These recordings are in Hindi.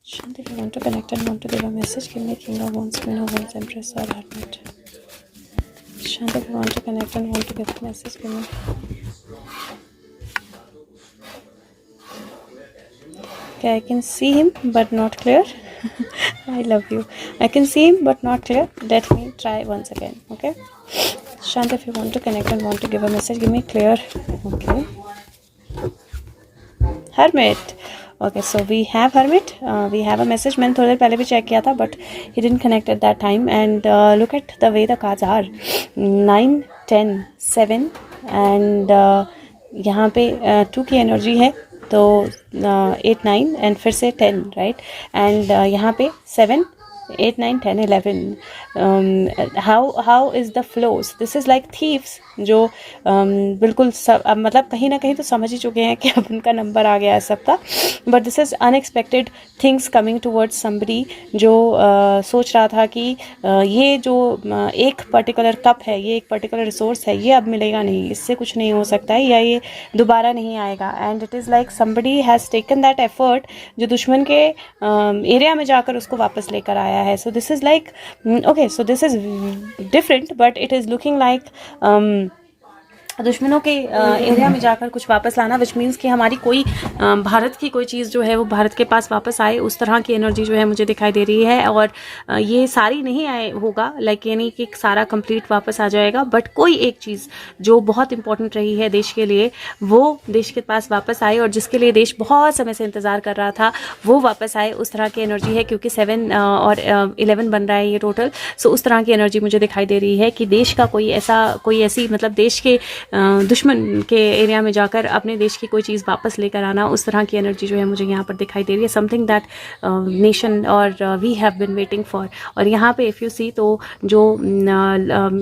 Shanti, if you want to connect and want to give a message, give me King of Wands, Queen of Wands, Empress or Hermit. Shanti, if you want to connect and want to give a message, give me. Okay, I can see him but not clear. I love you. I can see him but not clear. Let me try once again. Okay. Shanti, if you want to connect and want to give a message, give me clear. Okay. Hermit. Okay, so we have Hermit. We have a message. मैंने थोड़ी देर पहले भी चेक किया था, but he didn't connect at that time. And look at the way the cards are. 9, 10, 7 and यहाँ पे 2 की एनर्जी है, तो 8, 9 एंड फिर से 10, राइट. एंड यहाँ पे 7, 8, 9, 10, 11. How is the flows. This is like thieves जो बिल्कुल सब मतलब कहीं ना कहीं तो समझ ही चुके हैं कि अब उनका नंबर आ गया है सबका. But this is unexpected things coming towards somebody जो सोच रहा था कि ये जो एक पर्टिकुलर कप है, ये एक पर्टिकुलर रिसोर्स है, ये अब मिलेगा नहीं, इससे कुछ नहीं हो सकता है, या ये दोबारा नहीं आएगा. And it is like somebody has taken that effort जो दुश्मन के एरिया में जाकर उसको वापस लेकर आया है. So this is like okay, so this is different but it is looking like दुश्मनों के एरिया में जाकर कुछ वापस लाना, विच मीन्स कि हमारी कोई भारत की कोई चीज़ जो है वो भारत के पास वापस आए, उस तरह की एनर्जी जो है मुझे दिखाई दे रही है. और ये सारी नहीं आए होगा, लाइक यानी कि सारा कंप्लीट वापस आ जाएगा, बट कोई एक चीज़ जो बहुत इंपॉर्टेंट रही है देश के लिए वो देश के पास वापस आए, और जिसके लिए देश बहुत समय से इंतज़ार कर रहा था वो वापस आए. उस तरह की एनर्जी है, क्योंकि 7 और 11 बन रहा है ये टोटल. सो उस तरह की एनर्जी मुझे दिखाई दे रही है कि देश का कोई ऐसी मतलब देश के दुश्मन के एरिया में जाकर अपने देश की कोई चीज़ वापस लेकर आना, उस तरह की एनर्जी जो है मुझे यहाँ पर दिखाई दे रही है. समथिंग दैट नेशन और we have been waiting for. और यहाँ पे इफ़ यू सी तो जो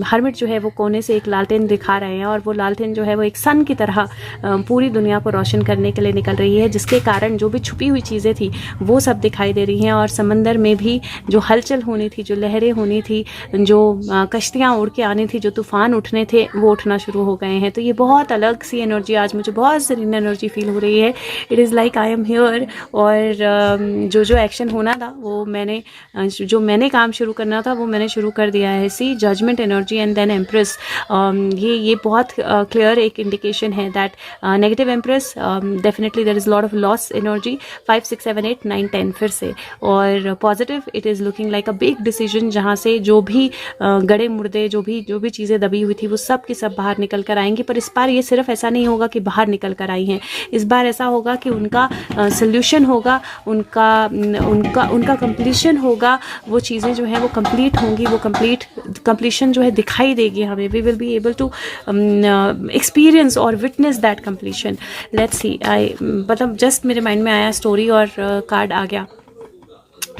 हर्मिट जो है वो कोने से एक लालटेन दिखा रहे हैं, और वो लालटेन जो है वो एक सन की तरह पूरी दुनिया को रोशन करने के लिए निकल रही है, जिसके कारण जो भी छुपी हुई चीज़ें थी वो सब दिखाई दे रही हैं. और समंदर में भी जो हलचल होनी थी, जो लहरें होनी थी, जो कश्तियाँ उड़ के आनी थी, जो तूफ़ान उठने थे वो उठना शुरू हो गए हैं. तो ये बहुत अलग सी एनर्जी आज मुझे बहुत सीरीन एनर्जी फील हो रही है. It is like I am here. और जो एक्शन होना था वो मैंने काम शुरू करना था वो मैंने शुरू कर दिया है. See judgement energy and then empress. ये बहुत क्लियर एक इंडिकेशन है that negative empress definitely there is lot of loss energy. 5, 6, 7, 8, 9, 10 फिर से. और positive it is looking like a big decision, जहाँ से जो भी गड़े मुर्दे जो भी चीज़ें दबी हुई थी वो सब की सब बाहर निकल कर आएंगी. पर इस बार ये सिर्फ ऐसा नहीं होगा कि बाहर निकल कर आई हैं, इस बार ऐसा होगा कि उनका सोल्यूशन होगा, उनका कंप्लीशन होगा. वो चीज़ें जो है वो कंप्लीट होंगी, वो कंप्लीशन जो है दिखाई देगी हमें. We will be able to experience और witness that completion. Let's see. मतलब जस्ट मेरे माइंड में आया स्टोरी और कार्ड आ गया.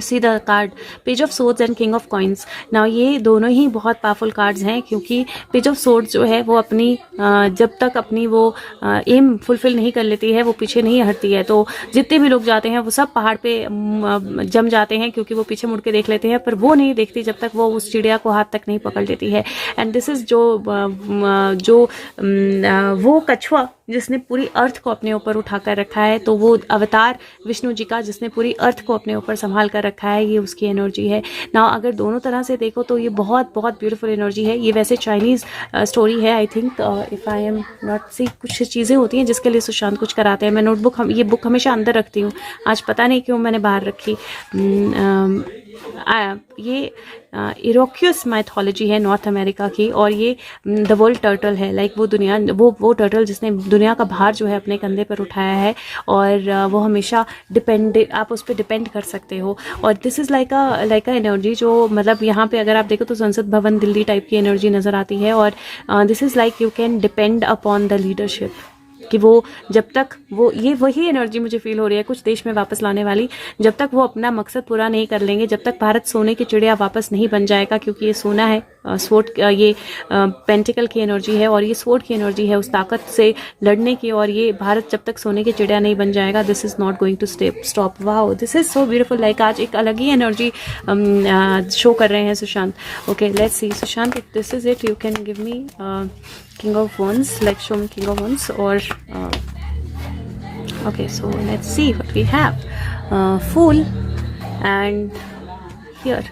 See the card page of swords and king of coins. Now ये दोनों ही बहुत पावरफुल कार्ड्स हैं, क्योंकि पेज ऑफ सोर्ड्स जो है वो अपनी जब तक अपनी वो एम फुलफिल नहीं कर लेती है वो पीछे नहीं हटती है. तो जितने भी लोग जाते हैं वो सब पहाड़ पे जम जाते हैं, क्योंकि वो पीछे मुड़ के देख लेते हैं, पर वो नहीं देखती जब तक वो उस चिड़िया को हाथ तक नहीं पकड़ लेती है. एंड दिस इज़ जो वो कछुआ जिसने पूरी अर्थ को अपने ऊपर उठा कर रखा है, तो वो अवतार विष्णु जी का जिसने पूरी अर्थ को अपने ऊपर संभाल कर रखा है, ये उसकी एनर्जी है. ना अगर दोनों तरह से देखो तो ये बहुत बहुत ब्यूटीफुल एनर्जी है. ये वैसे चाइनीज़ स्टोरी है I think, if I am not see. कुछ चीज़ें होती हैं जिसके लिए सुशांत कुछ कराते हैं. मैं नोटबुक ये बुक हमेशा अंदर रखती हूँ, आज पता नहीं क्यों मैंने बाहर रखी. ये इरोक्यूस माइथोलॉजी है नॉर्थ अमेरिका की, और ये द वर्ल्ड टर्टल है. लाइक वो टर्टल जिसने दुनिया का भार जो है अपने कंधे पर उठाया है, और वो हमेशा आप उस पर डिपेंड कर सकते हो. और this is like a energy जो मतलब यहाँ पे अगर आप देखो तो संसद भवन दिल्ली टाइप की एनर्जी नज़र आती है. और this is like you can depend upon the leadership, कि वो जब तक वो ये वही एनर्जी मुझे फील हो रही है कुछ देश में वापस लाने वाली. जब तक वो अपना मकसद पूरा नहीं कर लेंगे, जब तक भारत सोने की चिड़िया वापस नहीं बन जाएगा, क्योंकि ये सोना है, स्वॉर्ड ये पेंटिकल की एनर्जी है, और ये स्वॉर्ड की एनर्जी है उस ताकत से लड़ने की. और ये भारत जब तक सोने की चिड़िया नहीं बन जाएगा, this is not going to stop. Wow, this is so beautiful. Like आज एक अलग ही एनर्जी शो कर रहे हैं Sushant. Okay, let's see Sushant, if this is it you can give me King of Wands. Like show me King of Wands, or okay, so let's see what we have. Fool, and here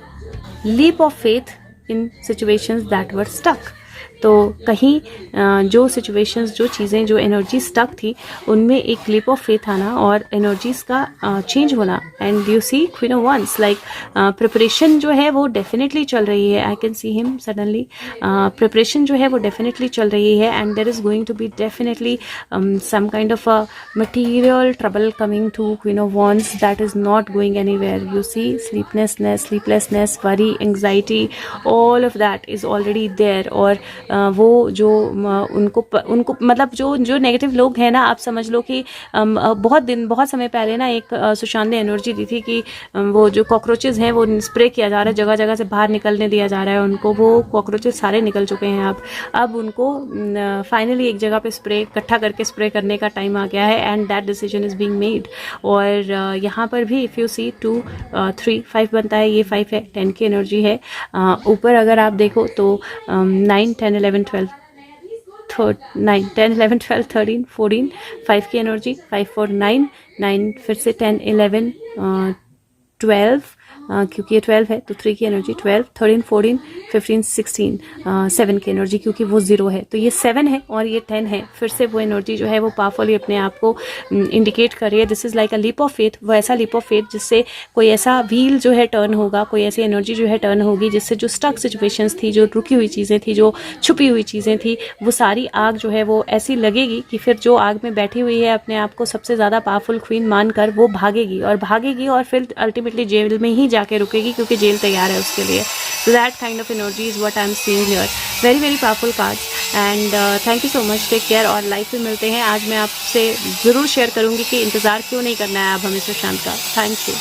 leap of faith in situations that were stuck. तो कहीं जो सिचुएशंस, जो चीज़ें, जो एनर्जी स्टक थी, उनमें एक लीप ऑफ फेथ आना और एनर्जीज का चेंज होना. And you see queen of wands, like preparation जो है वो डेफिनेटली चल रही है. I can see him suddenly. Preparation जो है वो डेफिनेटली चल रही है and there is going to be definitely some kind of a material trouble coming to queen of wands that is not going anywhere. You see sleeplessness, worry, anxiety, all of that is already there. और वो जो उनको मतलब जो नेगेटिव लोग हैं ना, आप समझ लो कि बहुत समय पहले ना एक सुशांत ने एनर्जी दी थी कि वो जो कॉकरोचेस हैं वो स्प्रे किया जा रहा है, जगह जगह से बाहर निकलने दिया जा रहा है उनको. वो कॉकरोचेस सारे निकल चुके हैं अब उनको फाइनली एक जगह पे इकट्ठा करके स्प्रे करने का टाइम आ गया है and that decision is being made. और यहाँ पर भी इफ़ यू सी 2, 3, 5 बनता है, ये 5 है, 10 की एनर्जी है. ऊपर अगर आप देखो तो 9, 10, 11, 12, 9, 10, 11, 12, 13, 14, 5 की एनर्जी, 5, 4, 9, 9 फिर से 10, 11, 12, क्योंकि ये 12 है तो 3 की एनर्जी, 12, 13, 14, 15, 16, 7 की एनर्जी क्योंकि वो 0 है. तो ये 7 है और ये 10 है. फिर से वो एनर्जी जो है वो पावरफुली अपने आप को इंडिकेट कर रही है. This is like a leap of faith. वो ऐसा लीप ऑफ फेथ जिससे कोई ऐसा व्हील जो है टर्न होगा, कोई ऐसी एनर्जी जो है टर्न होगी जिससे जो स्टक सिचुएशंस थी, जो रुकी हुई चीज़ें थी, जो छुपी हुई चीज़ें थी, वो सारी आग जो है वो ऐसी लगेगी कि फिर जो आग में बैठी हुई है अपने आप को सबसे ज़्यादा पावरफुल क्वीन मानकर वो भागेगी और फिर अल्टीमेटली जेल में ही जाके रुकेगी क्योंकि जेल तैयार है उसके लिए. So that kind of energy is what I am seeing here. Very very powerful cards and thank you so much. Take care और लाइफ में मिलते हैं. आज मैं आपसे ज़रूर शेयर करूंगी कि इंतज़ार क्यों नहीं करना है अब हमें सुशांत का. Thank you.